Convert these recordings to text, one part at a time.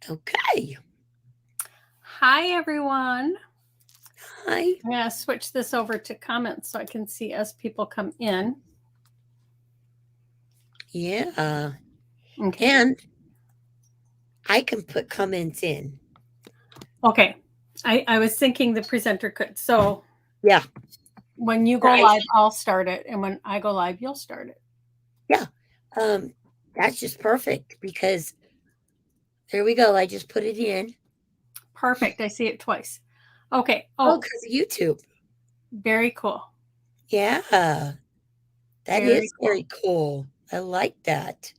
Okay. Hi, everyone. Hi. I'm going to switch this over to comments so I can see as people come in. Yeah. Okay. And I can put comments in. Okay. I was thinking the presenter could. So Yeah. when you go live, I'll start it. And when I go live, you'll start it. Yeah. That's just perfect because there we go. I just put it in. Perfect. I see it twice. Okay. Oh, Oh, because of YouTube. very cool. Yeah. That Very is cool. very cool. I like that.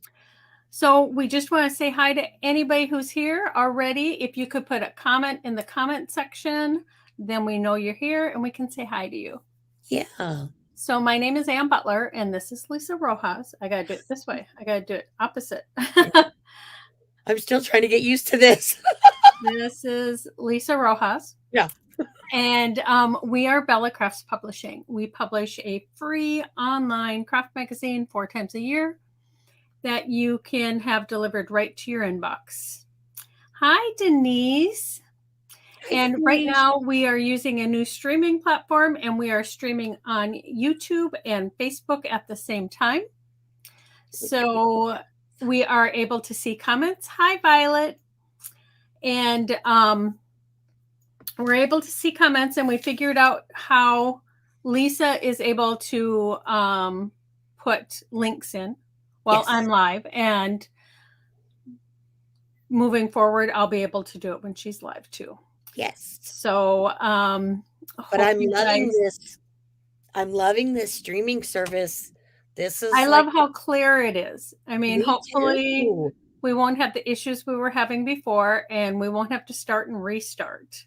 So we just want to say hi to anybody who's here already. If you could put a comment in the comment section, then we know you're here and we can say hi to you. Yeah. So my name is Ann Butler, and this is Lisa Rojas. I got to do it this way. I got to do it opposite. I'm still trying to get used to this. This is Lisa Rojas. Yeah. And we are Bella Crafts Publishing. We publish a free online craft magazine 4 times a year that you can have delivered right to your inbox. Hi, Denise. And right now we are using a new streaming platform, and we are streaming on YouTube and Facebook at the same time. So we are able to see comments. Hi, Violet. And we're able to see comments, and we figured out how Lisa is able to put links in while I'm live. And moving forward, I'll be able to do it when she's live too. Yes. So, but I'm loving this. I'm loving this streaming service. This is I love how clear it is. I mean, hopefully too. we won't have the issues we were having before, and we won't have to start and restart.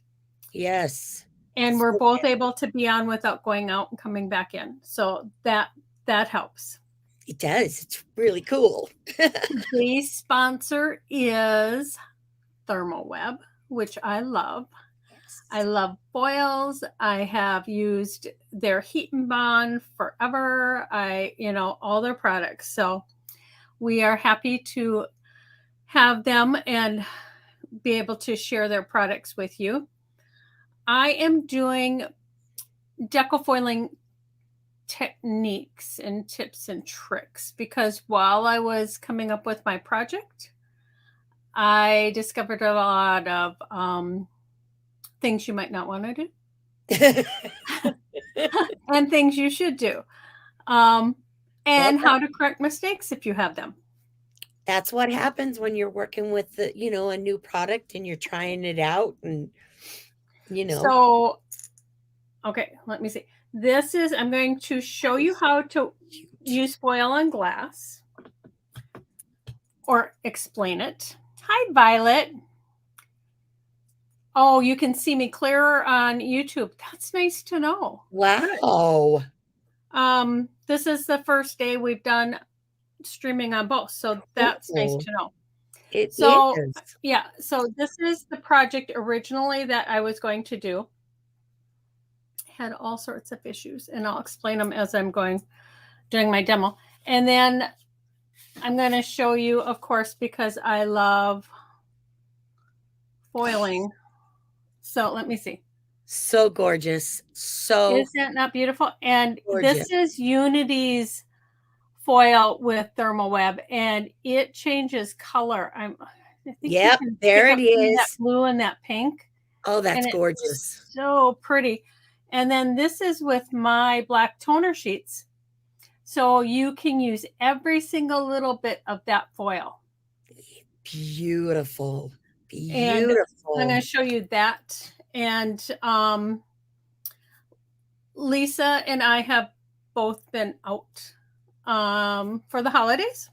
Yes. And we're both able to be on without going out and coming back in. So that helps. It does. It's really cool. Today's sponsor is Therm-O-Web, which I love. Yes. I love foils. I have used their Heat and Bond forever. All their products. So we are happy to have them and be able to share their products with you. I am doing deco foiling techniques and tips and tricks because while I was coming up with my project, I discovered a lot of things you might not want to do and things you should do, and how to correct mistakes if you have them. That's what happens when you're working with a new product and you're trying it out and So, okay, let me see. I'm going to show you how to use foil on glass or explain it. Hi, Violet. Oh, you can see me clearer on YouTube. That's nice to know. Wow. This is the first day we've done streaming on both, so that's nice to know. It is. Yeah, so this is the project originally that I was going to do. Had all sorts of issues, and I'll explain them as I'm doing my demo. And then I'm going to show you, of course, because I love foiling. So let me see. So gorgeous. So is that not beautiful? And gorgeous. This is Unity's foil with Therm-O-Web, and it changes color. I think yep, there it is. That blue and that pink. Oh, that's gorgeous. So pretty. And then this is with my black toner sheets. So you can use every single little bit of that foil. Beautiful. Beautiful. And I'm going to show you that. And Lisa and I have both been out for the holidays.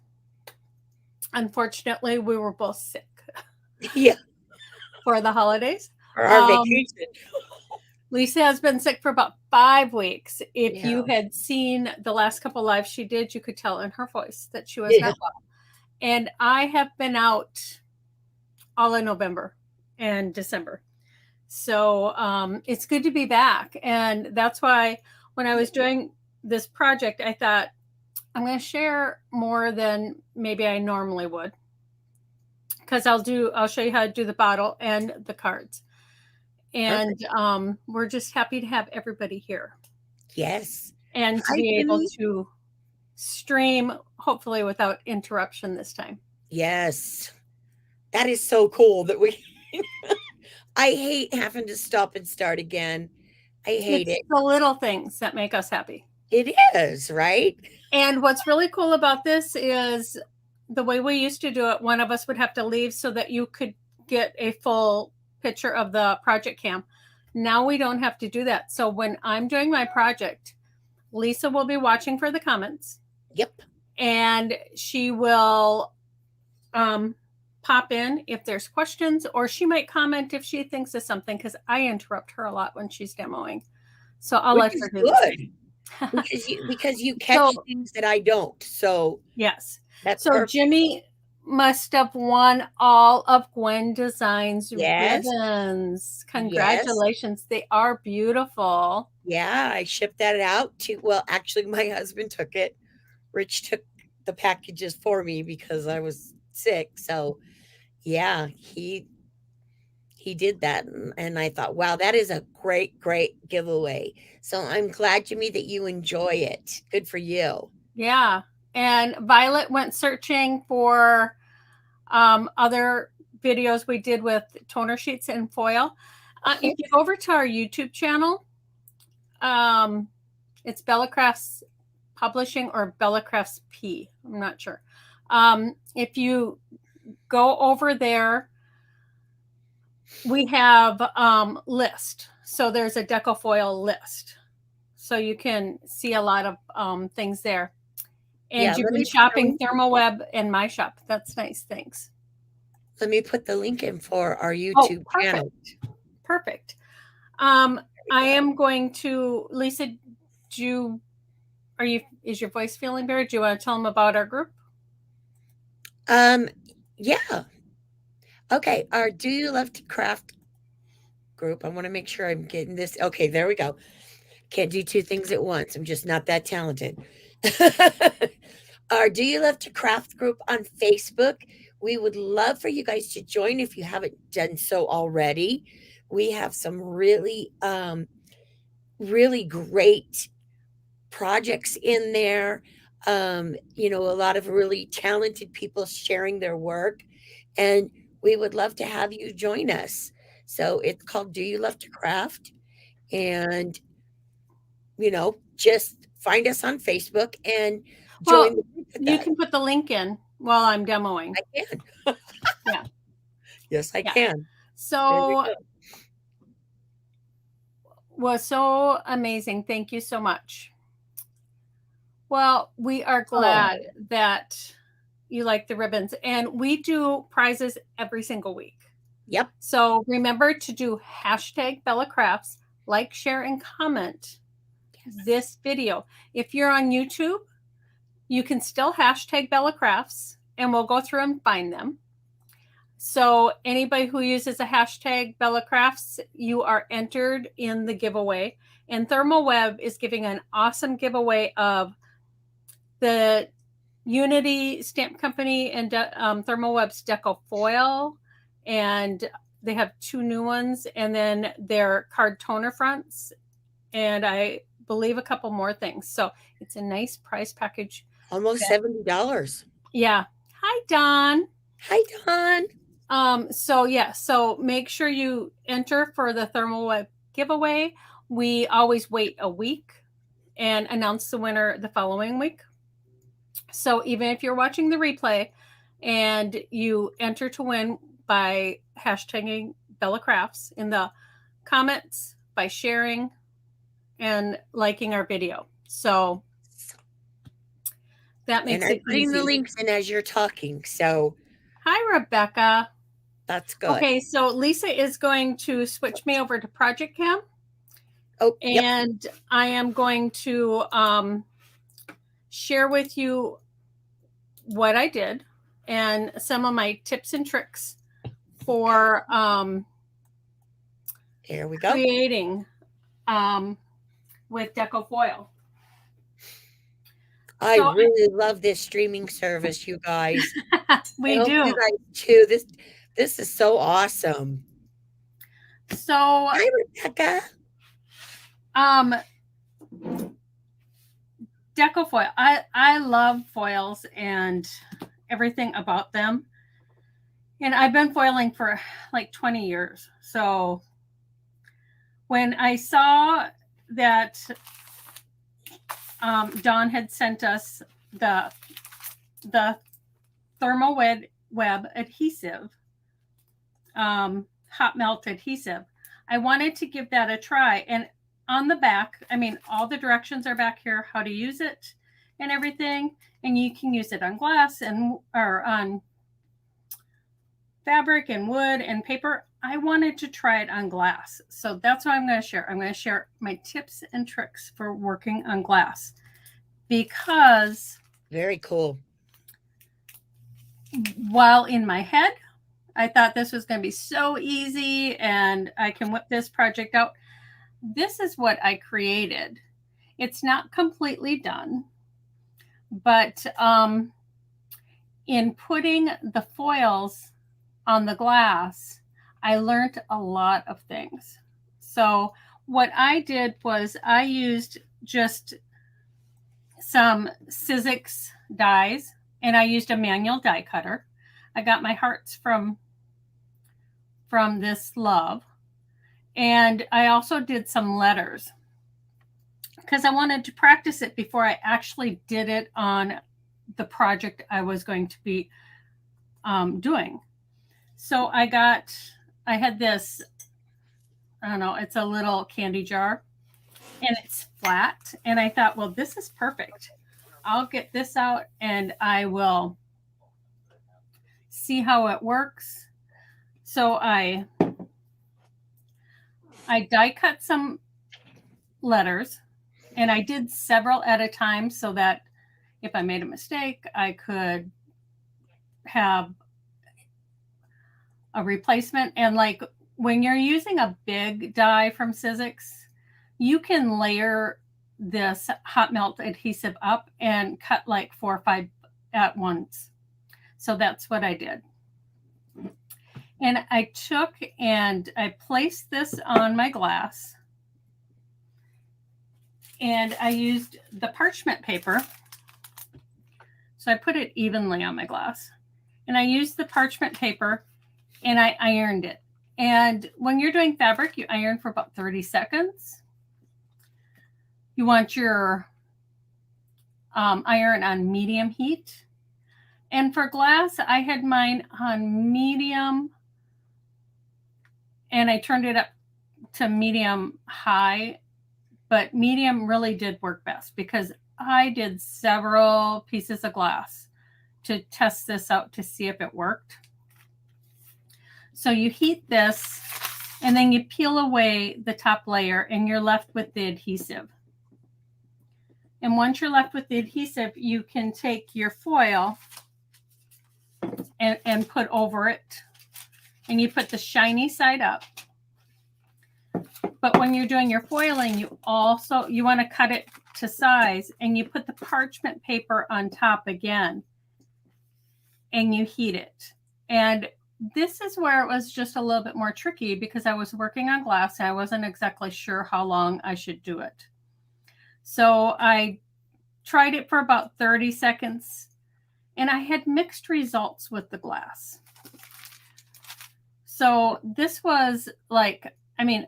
Unfortunately, we were both sick. Yeah. For the holidays. For our vacation. Lisa has been sick for about 5 weeks. If you had seen the last couple lives she did, you could tell in her voice that she was not well. And I have been out all of November and December. So it's good to be back. And that's why when I was doing this project, I thought, I'm going to share more than maybe I normally would. because I'll show you how to do the bottle and the cards. And we're just happy to have everybody here. Yes. And to Hi, be able Jimmy. to stream, hopefully without interruption this time. Yes. That is so cool that we I hate having to stop and start again. I hate It's it. the little things that make us happy. It is, right? And what's really cool about this is the way we used to do it, one of us would have to leave so that you could get a full picture of the project cam. Now we don't have to do that. So when I'm doing my project, Lisa will be watching for the comments. Yep. And she will pop in if there's questions, or she might comment if she thinks of something, because I interrupt her a lot when she's demoing. So I'll let her do good. this. because you catch things that I don't. So yes. That's so perfect. Jimmy must have won all of Gwen Design's ribbons. Congratulations. Yes. They are beautiful. Yeah, I shipped that out to, well, actually my husband took it. Rich took the packages for me because I was sick. So yeah, he did that. And I thought, wow, that is a great, great giveaway. So I'm glad, Jimmy, that you enjoy it. Good for you. Yeah. And Violet went searching for other videos we did with toner sheets and foil. If you go over to our YouTube channel, it's Bella Crafts Publishing or Bella Crafts P. I'm not sure. If you go over there, we have list. So there's a Deco Foil list. So you can see a lot of things there. And you've been shopping Therm-O-Web in my shop. That's nice. Thanks. Let me put the link in for our YouTube channel. Perfect. I am going to, Lisa, is your voice feeling better? Do you want to tell them about our group? Yeah. Okay. Our Do You Love to Craft group. I want to make sure I'm getting this. Okay, there we go. Can't do two things at once. I'm just not that talented. Our Do You Love to Craft group on Facebook. We would love for you guys to join if you haven't done so already. We have some really, really great projects in there. A lot of really talented people sharing their work. And we would love to have you join us. So it's called Do You Love to Craft? And, just find us on Facebook and join the group with you can put the link in while I'm demoing. I can. Yeah. Yes, I can. So was so amazing. Thank you so much. Well, we are glad that you like the ribbons, and we do prizes every single week. Yep. So remember to do hashtag Bella Crafts, like, share, and comment this video. If you're on YouTube, you can still hashtag Bella Crafts, and we'll go through and find them. So anybody who uses a hashtag Bella Crafts, you are entered in the giveaway. And Therm-O-Web is giving an awesome giveaway of the Unity Stamp Company and Therm-O-Web's Deco Foil. And they have two new ones, and then their card toner fronts, and I believe a couple more things. So it's a nice price package. Almost $70. Yeah. Hi, Don. Hi, Don. So make sure you enter for the Therm-O-Web giveaway. We always wait a week and announce the winner the following week. So even if you're watching the replay and you enter to win by hashtagging Bella Crafts in the comments, by sharing and liking our video. So that makes it easy. Putting the links in as you're talking. So hi, Rebecca. That's good. Okay, so Lisa is going to switch me over to Project Cam. Oh, and yep. I am going to share with you what I did and some of my tips and tricks for here we go. Creating with Deco Foil. I So really love this streaming service, you guys. I we hope you do. guys too. This is so awesome. So Hi, Rebecca. um Deco Foil. I love foils and everything about them. And I've been foiling for like 20 years. So when I saw that Dawn had sent us the Therm-O-Web adhesive, hot melt adhesive, I wanted to give that a try. And on the back, I mean, all the directions are back here, how to use it and everything. And you can use it on glass and or on fabric and wood and paper. I wanted to try it on glass. So that's what I'm going to share. I'm going to share my tips and tricks for working on glass because Very cool. while in my head, I thought this was going to be so easy and I can whip this project out. This is what I created. It's not completely done, but in putting the foils on the glass, I learned a lot of things. So what I did was I used just some Sizzix dies and I used a manual die cutter. I got my hearts from this love. And I also did some letters because I wanted to practice it before I actually did it on the project I was going to be doing. So I had this, I don't know, it's a little candy jar and it's flat. And I thought, well, this is perfect. I'll get this out and I will see how it works. So I die cut some letters and I did several at a time so that if I made a mistake, I could have a replacement. And like when you're using a big die from Sizzix, you can layer this hot melt adhesive up and cut like 4 or 5 at once. So that's what I did. And I took and I placed this on my glass and I used the parchment paper. So I put it evenly on my glass and I used the parchment paper and I ironed it. And when you're doing fabric, you iron for about 30 seconds. You want your iron on medium heat. And for glass, I had mine on medium and I turned it up to medium high, but medium really did work best because I did several pieces of glass to test this out to see if it worked. So you heat this and then you peel away the top layer and you're left with the adhesive. And once you're left with the adhesive, you can take your foil and put over it. And you put the shiny side up. But when you're doing your foiling, you want to cut it to size and you put the parchment paper on top again and you heat it. And this is where it was just a little bit more tricky because I was working on glass and I wasn't exactly sure how long I should do it. So I tried it for about 30 seconds and I had mixed results with the glass. So this was like, I mean,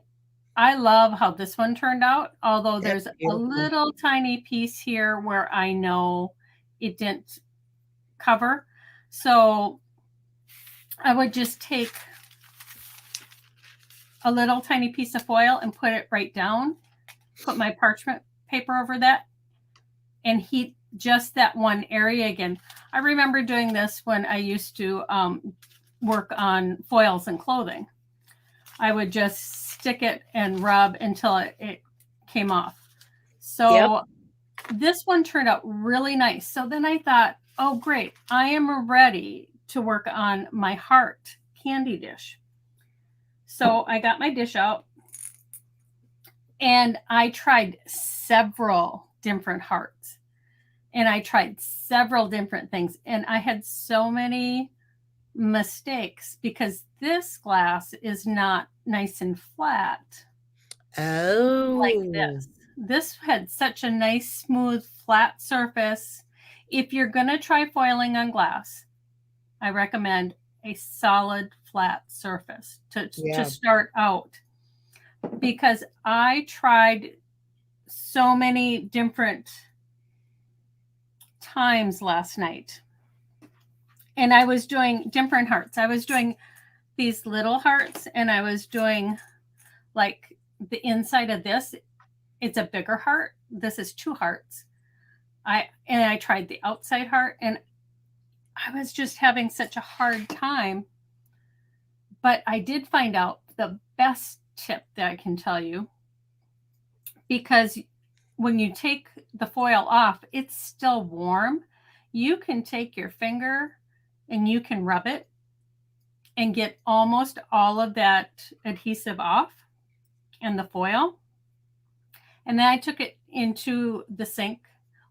I love how this one turned out, although there's a little tiny piece here where I know it didn't cover. So I would just take a little tiny piece of foil and put it right down, put my parchment paper over that, and heat just that one area again. I remember doing this when I used to work on foils and clothing. I would just stick it and rub until it came off. So this one turned out really nice. So then I thought, oh, great. I am ready to work on my heart candy dish. So I got my dish out and I tried several different hearts. And I tried several different things, and I had so many mistakes because this glass is not nice and flat like Oh, this. This had such a nice, smooth, flat surface. If you're going to try foiling on glass, I recommend a solid, flat surface to yeah. start out, because I tried so many different times last night, and I was doing different hearts. I was doing these little hearts, and I was doing like the inside of this. It's a bigger heart. This is 2 hearts. I tried the outside heart, and I was just having such a hard time. But I did find out the best tip that I can tell you, because when you take the foil off, it's still warm. You can take your finger and you can rub it and get almost all of that adhesive off and the foil. And then I took it into the sink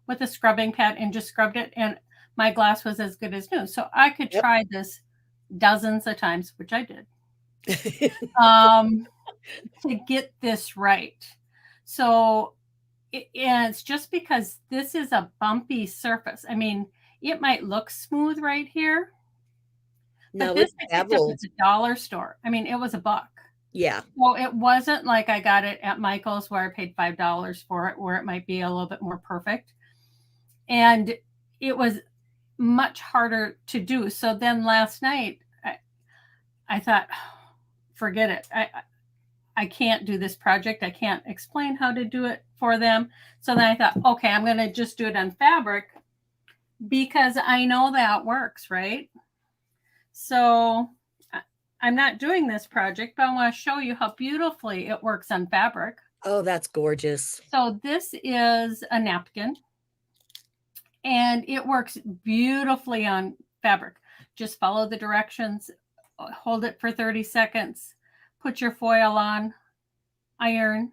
with a scrubbing pad and just scrubbed it, and my glass was as good as new. So I could Yep. try this dozens of times, which I did, um, to get this right. So and it's just because this is a bumpy surface. I mean, it might look smooth right here, but No, this it's I picked up at beveled. the dollar store. I mean, it was $1. Yeah. Well, it wasn't like I got it at Michael's where I paid $5 for it, where it might be a little bit more perfect. And it was much harder to do. So then last night, I thought, forget it. I can't do this project. I can't explain how to do it for them. So then I thought, okay, I'm going to just do it on fabric because I know that works, right? So I'm not doing this project, but I want to show you how beautifully it works on fabric. Oh, that's gorgeous. So this is a napkin, and it works beautifully on fabric. Just follow the directions, hold it for 30 seconds, put your foil on, iron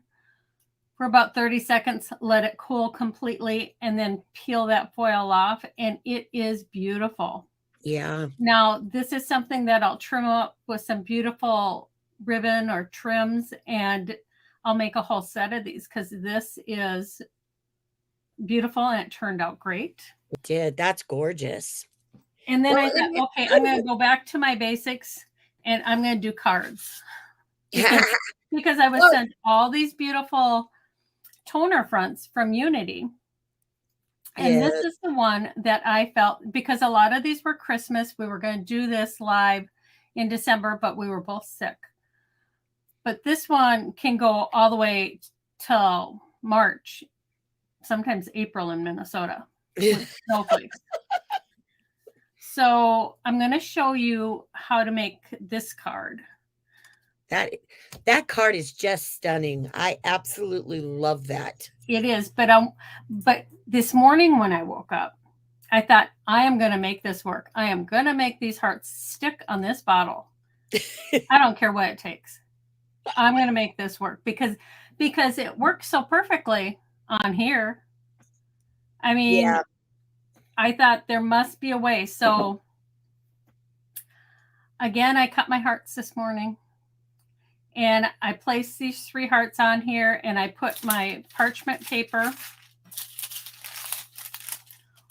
for about 30 seconds, let it cool completely, and then peel that foil off, and it is beautiful. Yeah. Now, this is something that I'll trim up with some beautiful ribbon or trims, and I'll make a whole set of these because this is beautiful and it turned out great. It did. That's gorgeous. And then Well, I thought, okay, I'm going to go back to my basics and I'm going to do cards because I was oh, sent all these beautiful toner fronts from Unity. And yeah. this is the one that I felt, because a lot of these were Christmas. We were going to do this live in December, but we were both sick. But this one can go all the way till March, sometimes April in Minnesota with snowflakes. So I'm going to show you how to make this card. That that card is just stunning. I absolutely love that. It is, but this morning when I woke up, I thought, I am going to make this work. I am going to make these hearts stick on this bottle. I don't care what it takes. I'm going to make this work because it works so perfectly on here. I mean, Yeah. I thought there must be a way. So again, I cut my hearts this morning, and I placed these 3 hearts on here, and I put my parchment paper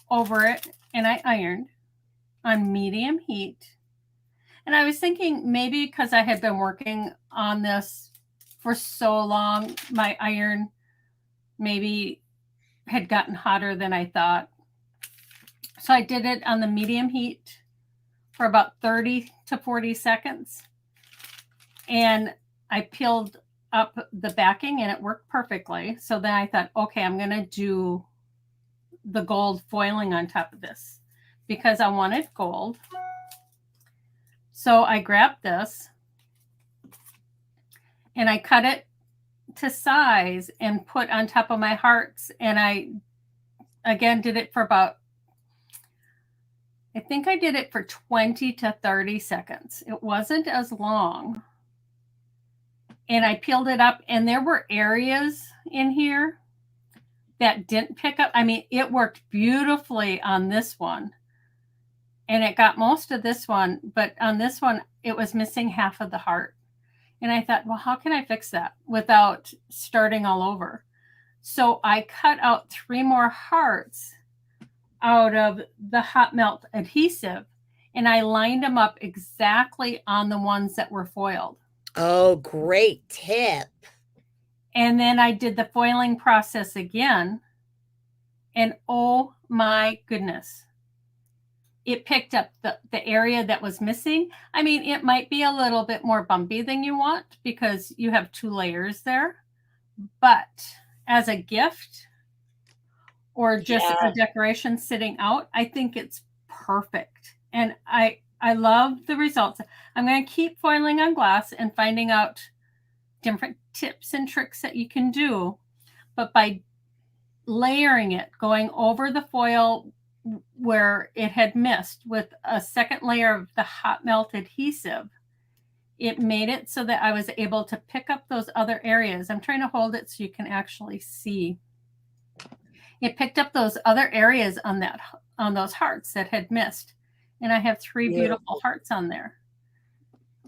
over it, and I ironed on medium heat. And I was thinking maybe because I had been working on this for so long, my iron maybe had gotten hotter than I thought. So I did it on the medium heat for about 30 to 40 seconds. And I peeled up the backing and it worked perfectly. So then I thought, okay, I'm going to do the gold foiling on top of this because I wanted gold. So I grabbed this and I cut it to size and put on top of my hearts. And I, again, did it for about, I think I did it for 20 to 30 seconds. It wasn't as long. And I peeled it up, and there were areas in here that didn't pick up. I mean, it worked beautifully on this one, and it got most of this one, but on this one, it was missing half of the heart. And I thought, well, how can I fix that without starting all over? So I cut out 3 more hearts out of the hot melt adhesive, and I lined them up exactly on the ones that were foiled. Oh, great tip. And then I did the foiling process again, and oh my goodness, it picked up the area that was missing. I mean, it might be a little bit more bumpy than you want because you have 2 layers there, but as a gift or just Yeah. a decoration sitting out, I think it's perfect. And I love the results. I'm going to keep foiling on glass and finding out different tips and tricks that you can do. But by layering it, going over the foil where it had missed with a second layer of the hot melt adhesive, it made it so that I was able to pick up those other areas. I'm trying to hold it so you can actually see. It picked up those other areas on those hearts that had missed. And I have 3 beautiful hearts on there.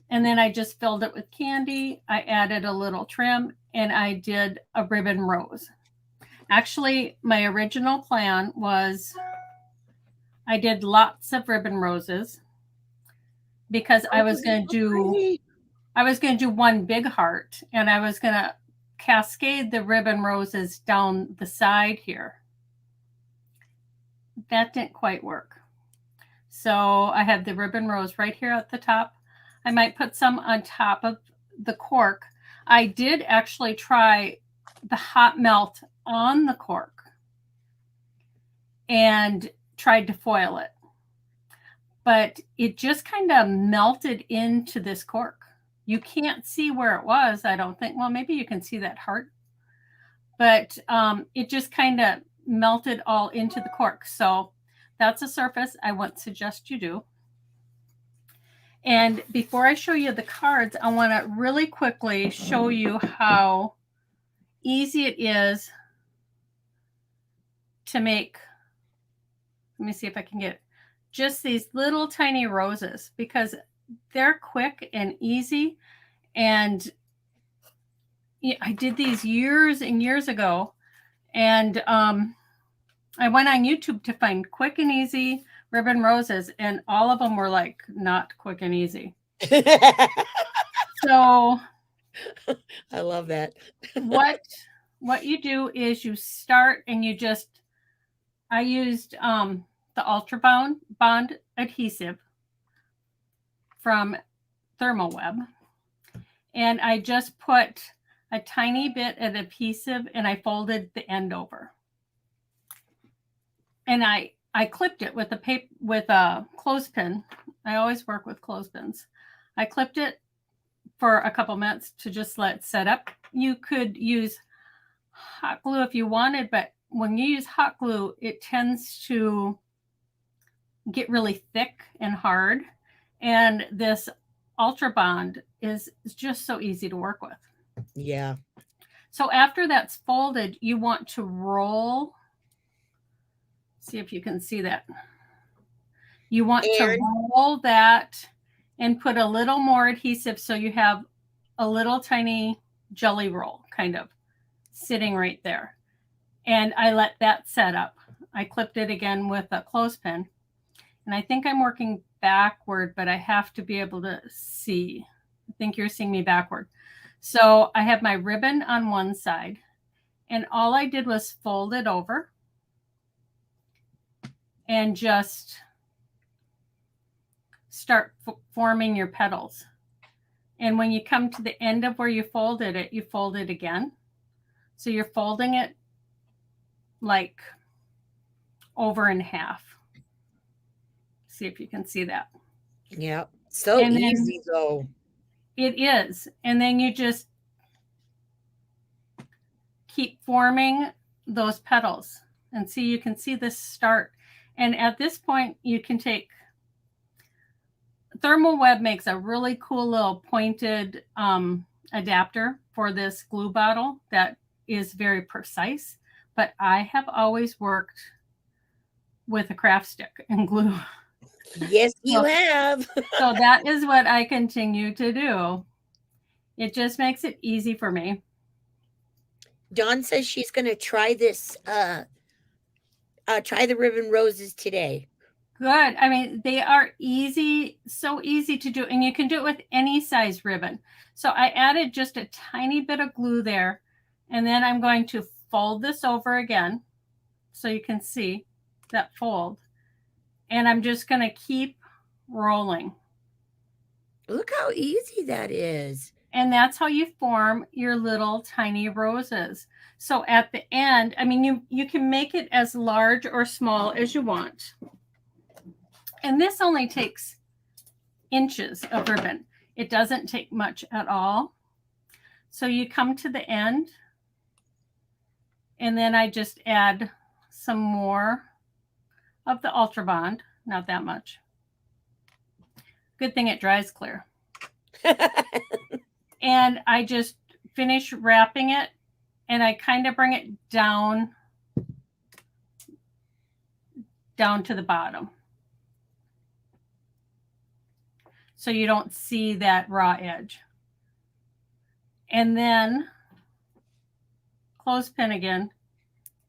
And then I just filled it with candy. I added a little trim, and I did a ribbon rose. Actually, my original plan was I did lots of ribbon roses because I was going to do one big heart, and I was going to cascade the ribbon roses down the side here. That didn't quite work. So I have the ribbon rose right here at the top. I might put some on top of the cork. I did actually try the hot melt on the cork and tried to foil it, but it just kind of melted into this cork. You can't see where it was, I don't think. Well, maybe you can see that heart, but it just kind of melted all into the cork. So that's a surface I wouldn't suggest you do. And before I show you the cards, I want to really quickly show you how easy it is to make, let me see if I can get it, just these little tiny roses, because they're quick and easy. And I did these years and years ago, and I went on YouTube to find quick and easy ribbon roses, and all of them were like not quick and easy. So I love that. what you do is you start and you just, I used the Ultra Bond adhesive from Therm-O-Web, and I just put a tiny bit of adhesive and I folded the end over, and I clipped it with a clothespin. I always work with clothespins. I clipped it for a couple minutes to just let it set up. You could use hot glue if you wanted, but when you use hot glue, it tends to get really thick and hard. And this Ultra Bond is just so easy to work with. Yeah. So after that's folded, you want to roll. See if you can see that. You want to roll that and put a little more adhesive so you have a little tiny jelly roll kind of sitting right there. And I let that set up. I clipped it again with a clothespin. And I think I'm working backward, but I have to be able to see. I think you're seeing me backward. So I have my ribbon on one side, and all I did was fold it over and just start forming your petals. And when you come to the end of where you folded it, you fold it again. So you're folding it like over in half. See if you can see that. Yeah. So easy though. It is. And then you just keep forming those petals. And see, you can see this start. And at this point, you can take, Therm-O-Web makes a really cool little pointed adapter for this glue bottle that is very precise. but I have always worked with a craft stick and glue. Yes, you So, have. so that is what I continue to do. It just makes it easy for me. Dawn says she's going to try this, try the ribbon roses today. Good. I mean, they are easy, so easy to do, and you can do it with any size ribbon. So I added just a tiny bit of glue there, and then I'm going to fold this over again so you can see that fold. And I'm just going to keep rolling. Look how easy that is. And that's how you form your little tiny roses. So at the end, I mean, you can make it as large or small as you want. And this only takes inches of ribbon. It doesn't take much at all. So you come to the end, and then I just add some more of the Ultra Bond, not that much. Good thing it dries clear. And I just finish wrapping it, and I kind of bring it down to the bottom, so you don't see that raw edge. And then clothespin again,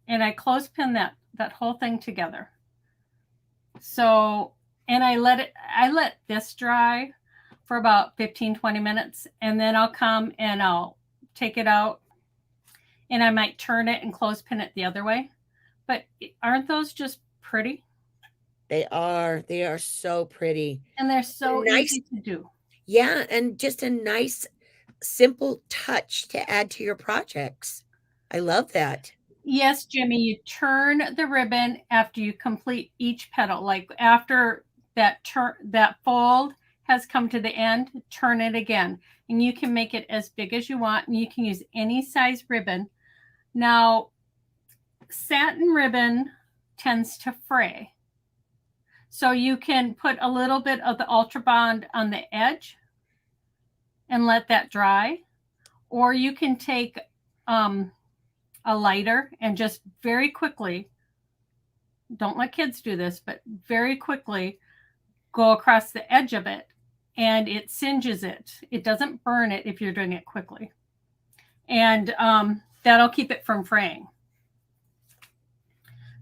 and I clothespin that whole thing together. So, and I let this dry for about 15-20 minutes, and then I'll come and I'll take it out, and I might turn it and clothespin it the other way. But aren't those just pretty? They are so pretty. And they're so Nice. easy to do. Yeah, and just a nice, simple touch to add to your projects. I love that. Yes, Jimmy, you turn the ribbon after you complete each petal. Like after that fold has come to the end, turn it again. And you can make it as big as you want, and you can use any size ribbon. Now, satin ribbon tends to fray. So you can put a little bit of the Ultra Bond on the edge and let that dry. Or you can take a lighter and just very quickly, don't let kids do this, but very quickly go across the edge of it, and it singes it. It doesn't burn it if you're doing it quickly. And that'll keep it from fraying.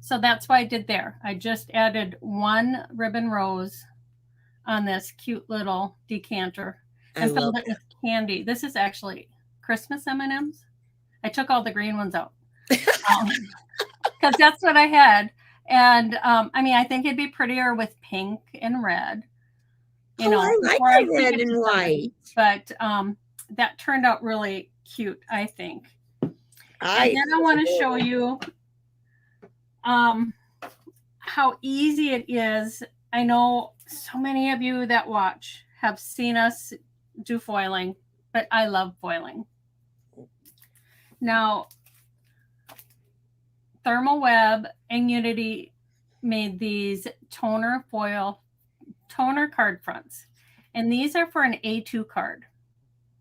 So that's what I did there. I just added one ribbon rose on this cute little decanter and filled it with candy. This is actually Christmas M&Ms. I took all the green ones out because that's what I had. And I mean, I think it'd be prettier with pink and red. You know, I like the red and white. But that turned out really cute, I think. And then I want to show you how easy it is. I know so many of you that watch have seen us do foiling, but I love foiling. Now, Therm-O-Web and Unity made these toner card fronts, and these are for an A2 card.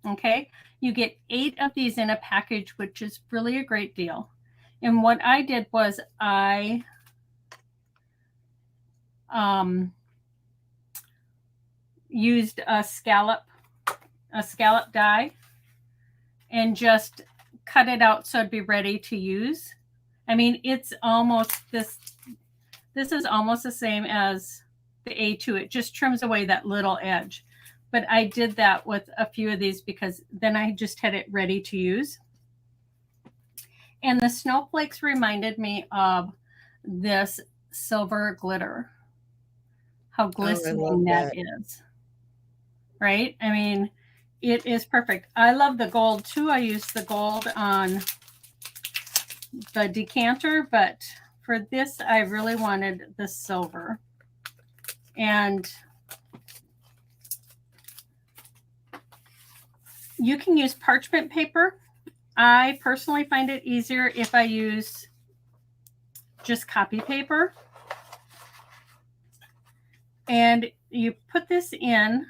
Okay, you get 8 of these in a package, which is really a great deal. And what I did was I used a scallop die and just cut it out so it'd be ready to use. I mean, it's almost this is almost the same as the A2. It just trims away that little edge. But I did that with a few of these because then I just had it ready to use. And the snowflakes reminded me of this silver glitter. How glistening that is. Right? I mean, it is perfect. I love the gold too. I used the gold on the decanter, but for this, I really wanted the silver. And you can use parchment paper. I personally find it easier if I use just copy paper. And you put this in,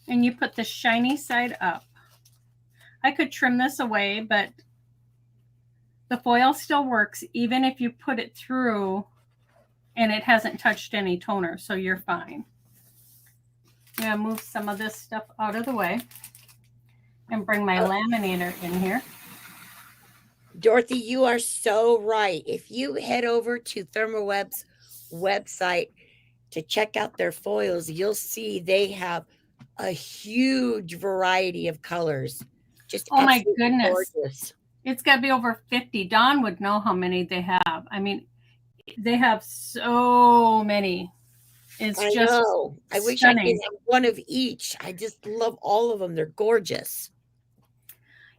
and you put the shiny side up. I could trim this away, but The foil still works even if you put it through and it hasn't touched any toner, so you're fine. I'm going to move some of this stuff out of the way and bring my laminator in here. Dorothy, you are so right. If you head over to Therm-O-Web's website to check out their foils, you'll see they have a huge variety of colors. Just oh my absolutely goodness. gorgeous. It's got to be over 50. Dawn would know how many they have. I mean, they have so many. It's I just know. I wish I could have one of each. I just love all of them. They're gorgeous.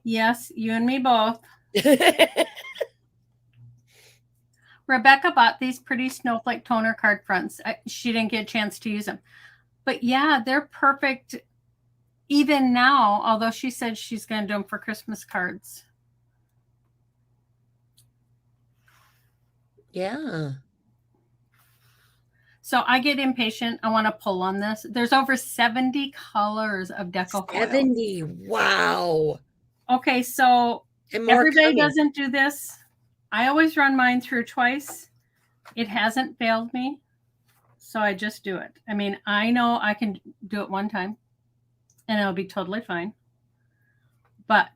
Yes, you and me both. Rebecca bought these pretty snowflake toner card fronts. She didn't get a chance to use them. But yeah, they're perfect even now, although she said she's going to do them for Christmas cards. Yeah. So I get impatient. I want to pull on this. There's over 70 colors of Deco Foil. 70. Wow. Okay, so everybody doesn't do this. I always run mine through twice. It hasn't failed me, so I just do it. I mean, I know I can do it one time, and it'll be totally fine. But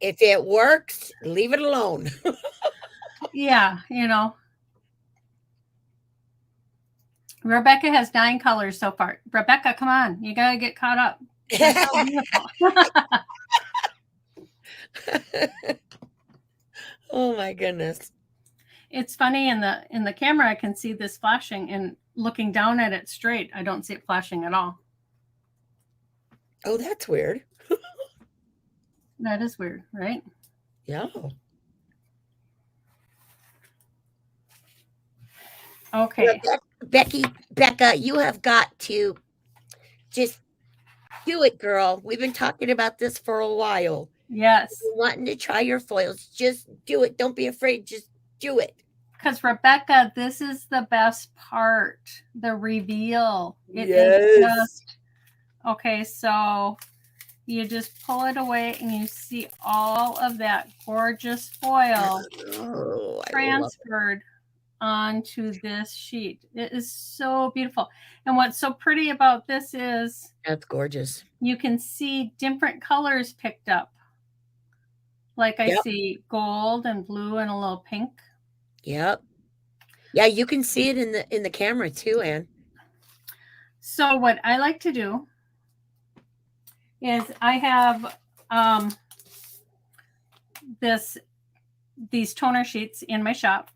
if it works, leave it alone. Yeah, you know. Rebecca has 9 colors so far. Rebecca, come on. You got to get caught up. That's so beautiful. Oh my goodness. It's funny in the camera I can see this flashing, and looking down at it straight, I don't see it flashing at all. Oh, that's weird. That is weird, right? Yeah. Okay. Becca, you have got to just do it, girl. We've been talking about this for a while. Yes. You're wanting to try your foils. Just do it. Don't be afraid. Just do it. Because Rebecca, this is the best part, the reveal. It yes. is just, okay, so you just pull it away and you see all of that gorgeous foil transferred onto this sheet. It is so beautiful. And what's so pretty about this is that's gorgeous. You can see different colors picked up. Like I see gold and blue and a little pink. Yep. Yeah, you can see it in the camera too, Anne. So what I like to do is I have these toner sheets in my shop,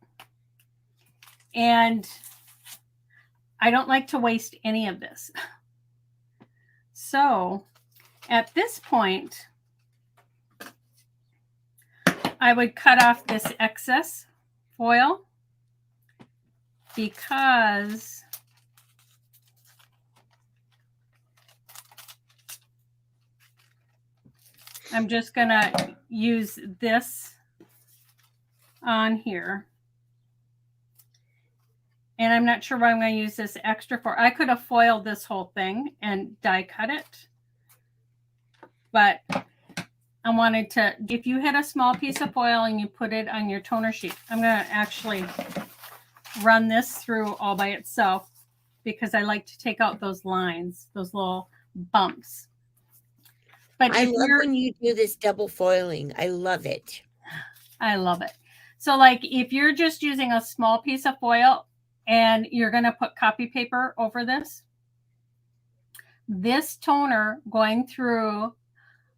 and I don't like to waste any of this. So at this point, I would cut off this excess foil because I'm just going to use this on here. And I'm not sure why I'm going to use this extra for. I could have foiled this whole thing and die cut it. But I wanted to, if you had a small piece of foil and you put it on your toner sheet, I'm going to actually run this through all by itself because I like to take out those lines, those little bumps. But I love when you do this double foiling. I love it. I love it. So like if you're just using a small piece of foil and you're going to put copy paper over this toner going through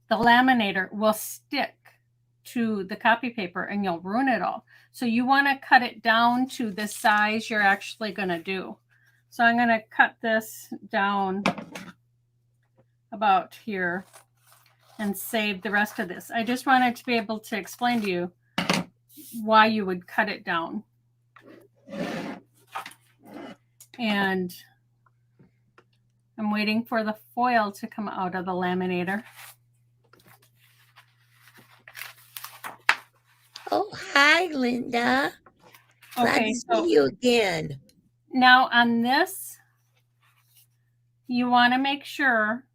the laminator will stick to the copy paper and you'll ruin it all. So you want to cut it down to the size you're actually going to do. So I'm going to cut this down about here and save the rest of this. I just wanted to be able to explain to you why you would cut it down. And I'm waiting for the foil to come out of the laminator. Oh, hi, Linda. Glad to see you again. Now on this, you want to make sure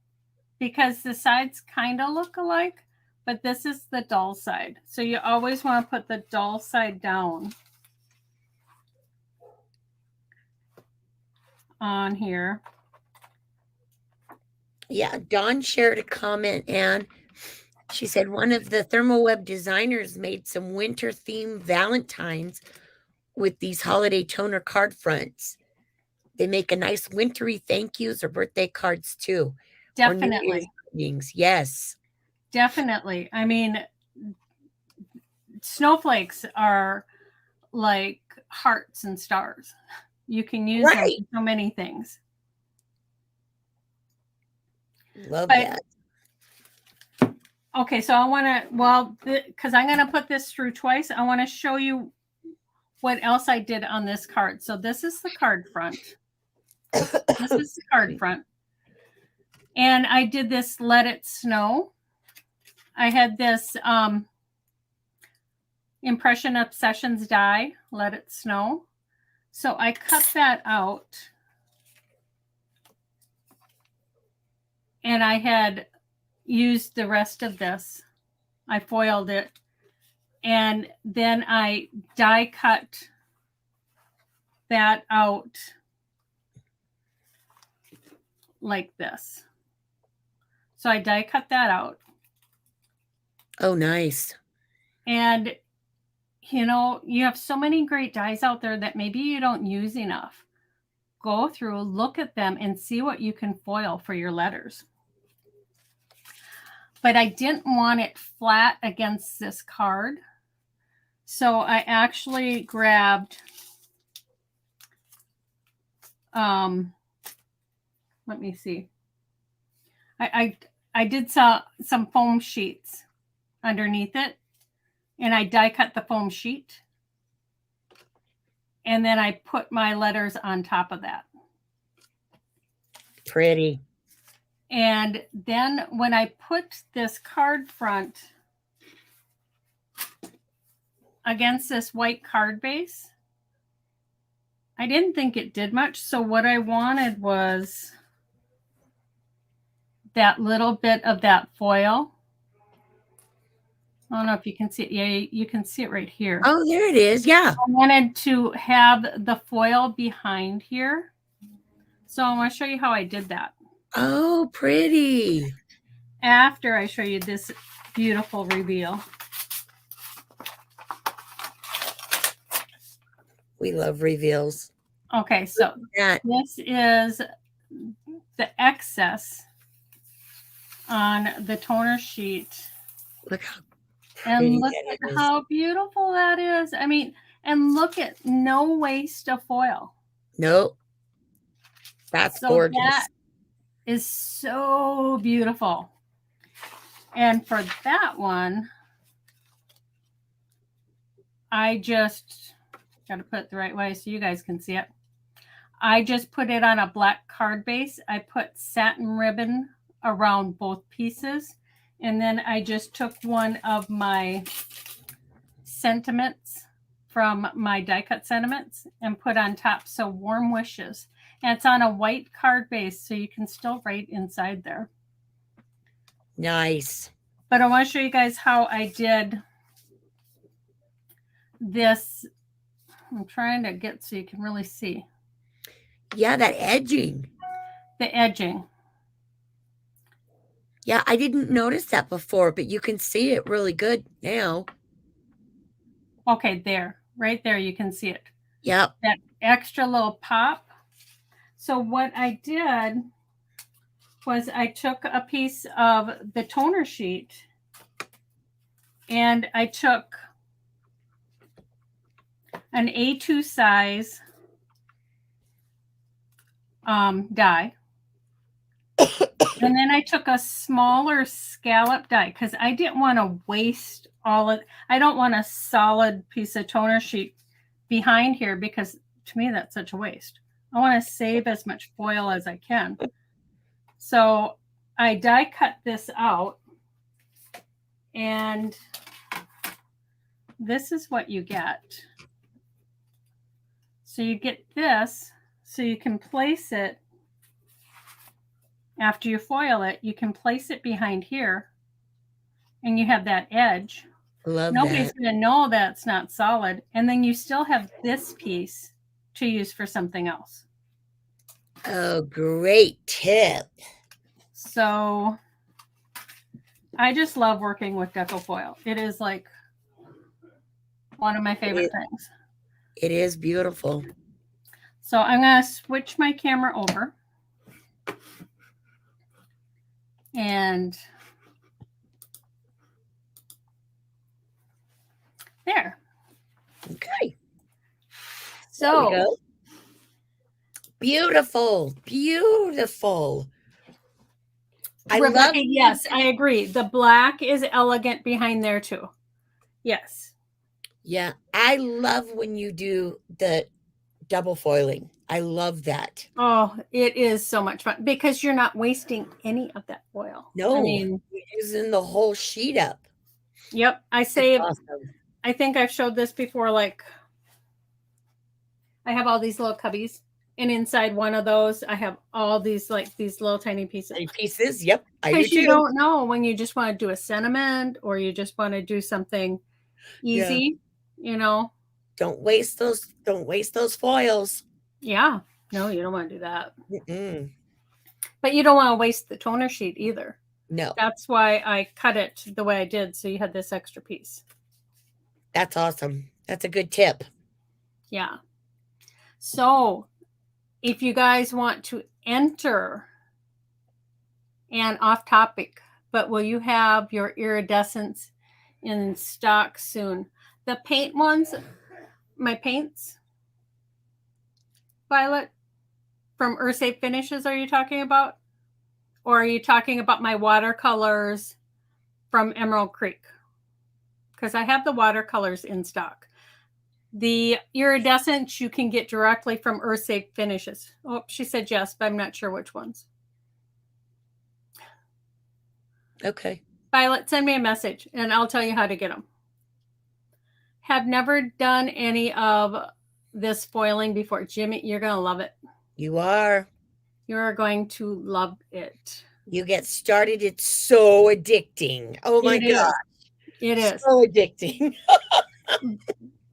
because the sides kind of look alike, but this is the dull side. So you always want to put the dull side down on here. Yeah, Dawn shared a comment, and she said one of the Therm-O-Web designers made some winter themed Valentines with these holiday toner card fronts. They make a nice wintry thank yous or birthday cards too. Or New Year's Definitely. greetings. Yes. Definitely. I mean, snowflakes are like hearts and stars. You can use them Right. for so many things. Love But that. okay, so I want to, well, because I'm going to put this through twice, I want to show you what else I did on this card. So this is the card front. This is the card front. And I did this Let It Snow. I had this Impression Obsessions die, Let It Snow. So I cut that out. And I had used the rest of this. I foiled it. And then I die cut that out like this. So I die cut that out. Oh, nice. And, you know, you have so many great dies out there that maybe you don't use enough. Go through, look at them, and see what you can foil for your letters. But I didn't want it flat against this card. So I actually grabbed, let me see. I did some foam sheets underneath it, and I die cut the foam sheet. And then I put my letters on top of that. Pretty. And then when I put this card front against this white card base, I didn't think it did much. So what I wanted was that little bit of that foil. I don't know if you can see it. Yeah, you can see it right here. Oh, there it is. Yeah. I wanted to have the foil behind here. So I want to show you how I did that. Oh, pretty. After I show you this beautiful reveal. We love reveals. Okay, so this is the excess on the toner sheet. Look how And pretty look that at is. how beautiful that is. I mean, and look at no waste of foil. Nope. That's gorgeous. That is so beautiful. And for that one, I just got to put it the right way so you guys can see it. I just put it on a black card base. I put satin ribbon around both pieces. And then I just took one of my sentiments from my die cut sentiments and put on top. So warm wishes. And it's on a white card base, so you can still write inside there. Nice. But I want to show you guys how I did this. I'm trying to get so you can really see. Yeah, that edging. The edging. Yeah, I didn't notice that before, but you can see it really good now. Okay, there. Right there, you can see it. Yep. That extra little pop. So what I did was I took a piece of the toner sheet and I took an A2 size die. And then I took a smaller scallop die because I didn't want to waste all of, I don't want a solid piece of toner sheet behind here because to me that's such a waste. I want to save as much foil as I can. So I die cut this out and this is what you get. So you get this so you can place it After you foil it, you can place it behind here, and you have that edge. Love Nobody's that. going to know that's not solid. And then you still have this piece to use for something else. Oh, great tip. So I just love working with Deco Foil. It is like one of my favorite things. It is beautiful. So I'm going to switch my camera over. And there. Okay. So There we go. Beautiful. Beautiful. I Rebecca, love yes, I agree. The black is elegant behind there too. Yes. Yeah, I love when you do the double foiling. I love that. Oh, it is so much fun because you're not wasting any of that foil. No, I mean, you're using the whole sheet up. yep. I It's saved, awesome. I think I've showed this before. Like, I have all these little cubbies, and inside one of those, I have all these, like, these little tiny pieces. Any pieces? Yep, I do Because you too. don't know when you just want to do a sentiment or you just want to do something easy, you know? Don't waste those foils. Yeah. No, you don't want to do that. Mm-mm. But you don't want to waste the toner sheet either. No, That's why I cut it the way I did, so you had this extra piece. that's awesome. That's a good tip. Yeah. So if you guys want to enter, and off topic, but will you have your iridescents in stock soon? The paint ones, my paints, Violet, from Safe Finishes, are you talking about? Or are you talking about my watercolors from Emerald Creek? Because I have the watercolors in stock. The iridescents you can get directly from Safe Finishes. Oh, she said yes, but I'm not sure which ones. Okay. Violet, send me a message and I'll tell you how to get them. Have never done any of this foiling before. Jimmy, you're going to love it. You are. You're going to love it. You get started. It's so addicting. Oh my God. It is. So addicting.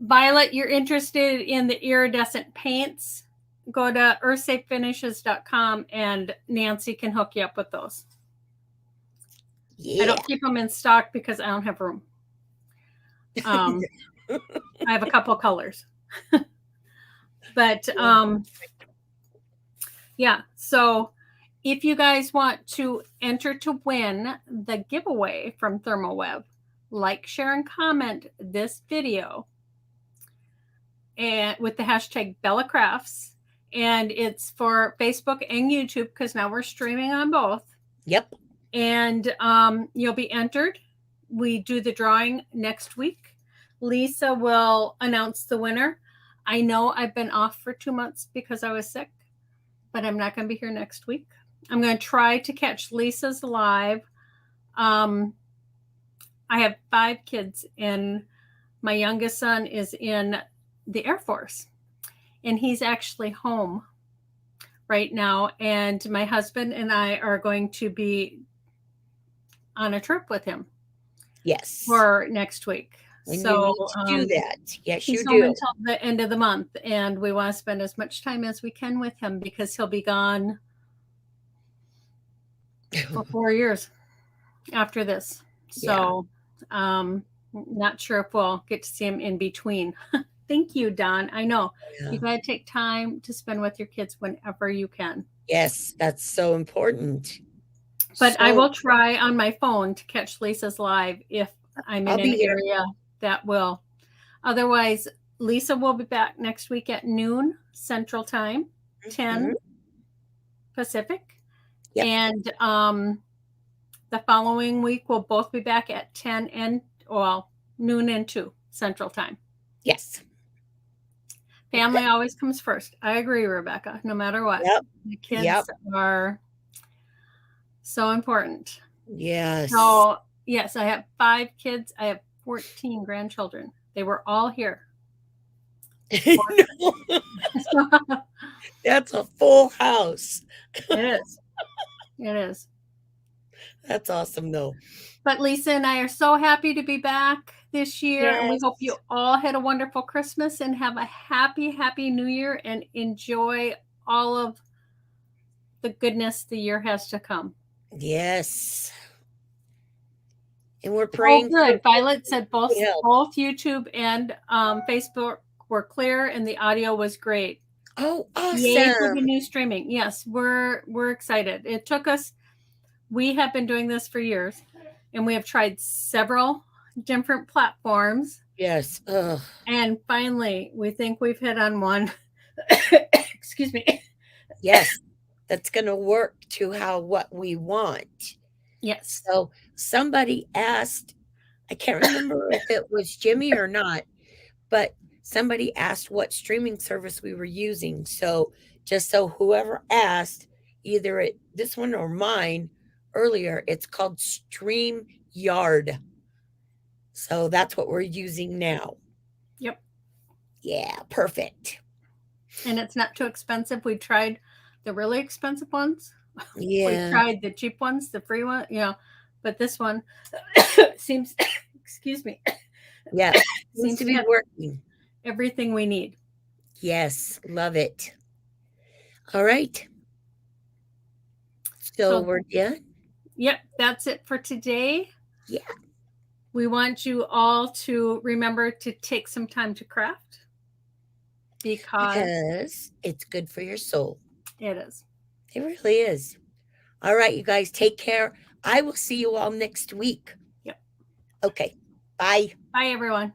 Violet, you're interested in the iridescent paints? Go to earthsafefinishes.com and Nancy can hook you up with those. Yeah. I don't keep them in stock because I don't have room. I have a couple colors. But yeah, so if you guys want to enter to win the giveaway from Therm-O-Web, like, share, and comment this video and with the hashtag BellaCrafts. And it's for Facebook and YouTube because now we're streaming on both. Yep. And you'll be entered. We do the drawing next week. Lisa will announce the winner. I know I've been off for 2 months because I was sick, but I'm not going to be here next week. I'm going to try to catch Lisa's live. I have 5 kids, and my youngest son is in the Air Force, and he's actually home right now. And my husband and I are going to be on a trip with him. Yes. For next week. And so you need to do that. Yes, he's you home do. until the end of the month, and we want to spend as much time as we can with him because he'll be gone for 4 years after this. So not sure if we'll get to see him in between. Thank you, Don. I know you got to take time to spend with your kids whenever you can. Yes, that's so important. But I will try on my phone to catch Lisa's live if I'm in an area that will. Otherwise, Lisa will be back next week at noon Central Time, 10 Pacific. Yep. And the following week, we'll both be back at 10 and, well, noon and 2 Central Time. Yes. Family always comes first. I agree, Rebecca, no matter what. Yep. The kids are so important. Yes. So, yes, I have 5 kids. I have 14 grandchildren. They were all here. That's a full house. It is. It is. That's awesome, though. But Lisa and I are so happy to be back this year, and we hope you Yes. all had a wonderful Christmas and have a happy, happy New Year and enjoy all of the goodness the year has to come. Yes. And we're Oh, praying for good. Violet said good both health. YouTube and Facebook were clear, and the audio was great. Oh, Yay for the awesome. new streaming. Yes, we're excited. It took us. We have been doing this for years, and we have tried several different platforms. Yes. Ugh. And finally, we think we've hit on one. Excuse me. Yes. That's going to work to what we want. Yes. So somebody asked, I can't remember if it was Jimmy or not, but somebody asked what streaming service we were using. So just so whoever asked, either this one or mine earlier, it's called StreamYard. So that's what we're using now. Yep. Yeah, perfect. And it's not too expensive. We tried the really expensive ones. We Yeah. tried the cheap ones, the free one, but this one seems, excuse me, Yeah. Seems seems to to be have working. everything we need. Yes, love it. All right. So So, we're done. yep, that's it for today. Yeah. We want you all to remember to take some time to craft Because it's good for your soul. it is. It really is. All right, you guys, take care. I will see you all next week. Yep. Okay. Bye. Bye, everyone.